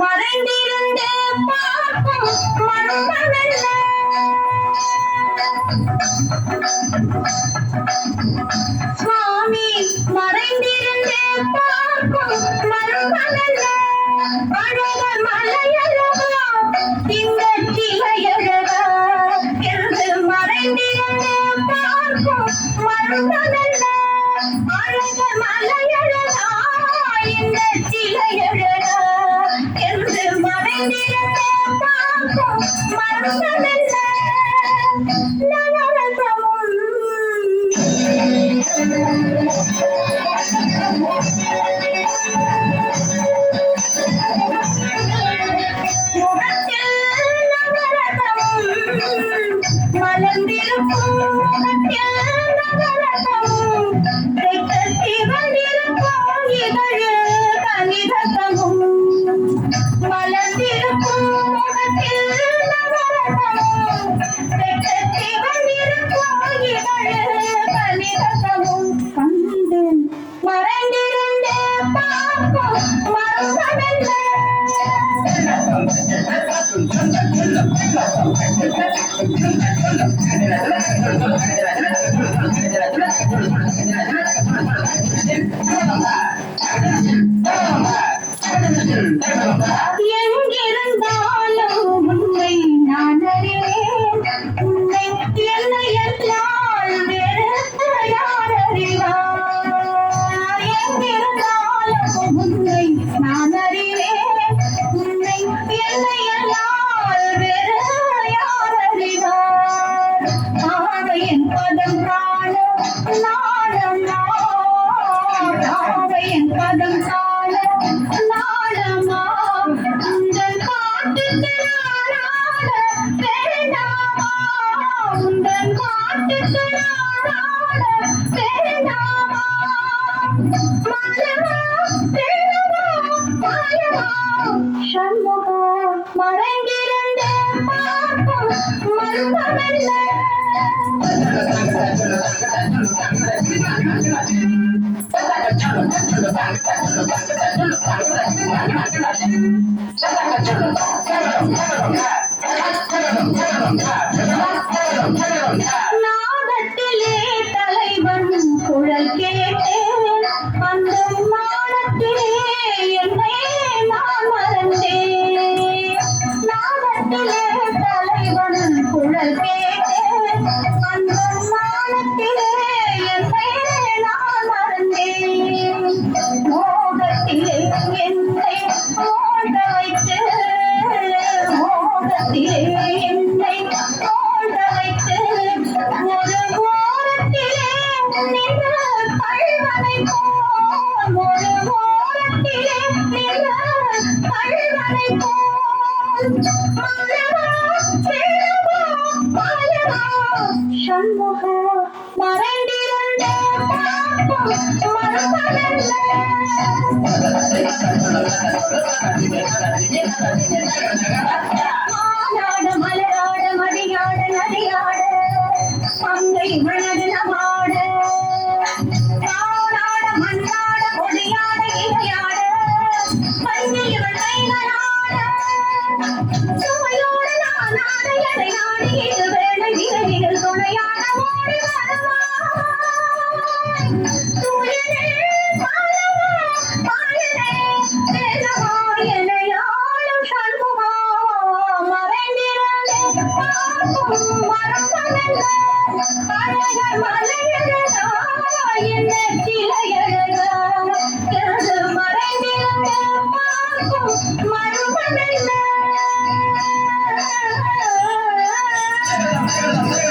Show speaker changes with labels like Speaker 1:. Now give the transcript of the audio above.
Speaker 1: மறைந்திருந்தே பார்க்கும் மனமல்ல சுவாமி, மறைந்திருந்தே பார்க்கும் மனமல்ல அழகர் மலையழகா இந்த சிலையழகா என்று மறைந்திருந்தே பார்க்கும் மனமல்ல அழகர் மலையழகா இந்த சிலையழகா என்று மறைந்திருந்தே பார்க்கும் மனமல்ல நவரசமும் முகத்தில் நவரசமும் மலர்ந்திருக்கும் முகத்தில் நவரசமும் ரத்தத்தி வந்திருக்கும் இதழ் கனிரசமும் மலர்ந்திருக்கும் முகத்தில் நவரசமும் ரத்தத்தி வந்திருக்கும் இதழ் கனிரசமும் கண்டு மறைந்திருந்தே பார்க்கும் மனமல்ல எங்கிருந்தாலும் உன்னை நான் அறிவேன். உன்னை என்னை எல்லால் வெறுத்து யார் அறிவார்? எங்கிருந்தாலும் உன்னை நான் அறிவேன். உன்னை என்னை எல்லால் வெறுத்து யார் அறிவார்? ஆவையின் பதம் காண நாணம் ஆவையின் பதம் காண நாணமா உந்தன் காட்டுக்கு நாடாட வேண்டாமா உந்தன் காட்டுக்கு நாடாட வேண்டாமா மாயவா வேணுமா மாயவா சண்முகா மறைந்திருந்தே பார்க்கும் மர்மமல்ல நாதத்திலே தலைவன் குழல் கேட்டேன். அந்த மானத்திலே என்னை நான் மறந்தேன். நாதத்திலே தலைவன் குழல் கேட்டேன். அந்த மானத்திலே என்னை நான் மறந்தேன். மோகத்திலே என்னை மோத வைத்து மோகத்திலே என்னை மோத வைத்து ஒரு ஓரத்திலே நின்று பழுவனை போல் ஒரு ஓரத்திலே நின்று பழுவனை போல் மாயவா வேணுமா மாயவா சண்முகா மறைந்திருந்தே பார்க்கும் மர்மமல்ல ஆனாட மலராட மடியாட நதியாட மங்கை மனது நமாட தானாட மண்ணாட கொடியாட இசையாட பஞ்சில் கைகளாட சுவையோடு நானாட எதை நாடி இது வேலை விரைவில் துணையான ஓடி வருவா துயரே பாலவா பாயனே வேலவா என்னையாளும் சண்முகா மறைந்திருந்தே பார்க்கும் மரமல்ல அழகர் மலையழகா என்ன சிலையழகா என்று மறைந்திருந்தே பார்க்கும் மர்மமல்ல
Speaker 2: நம்ம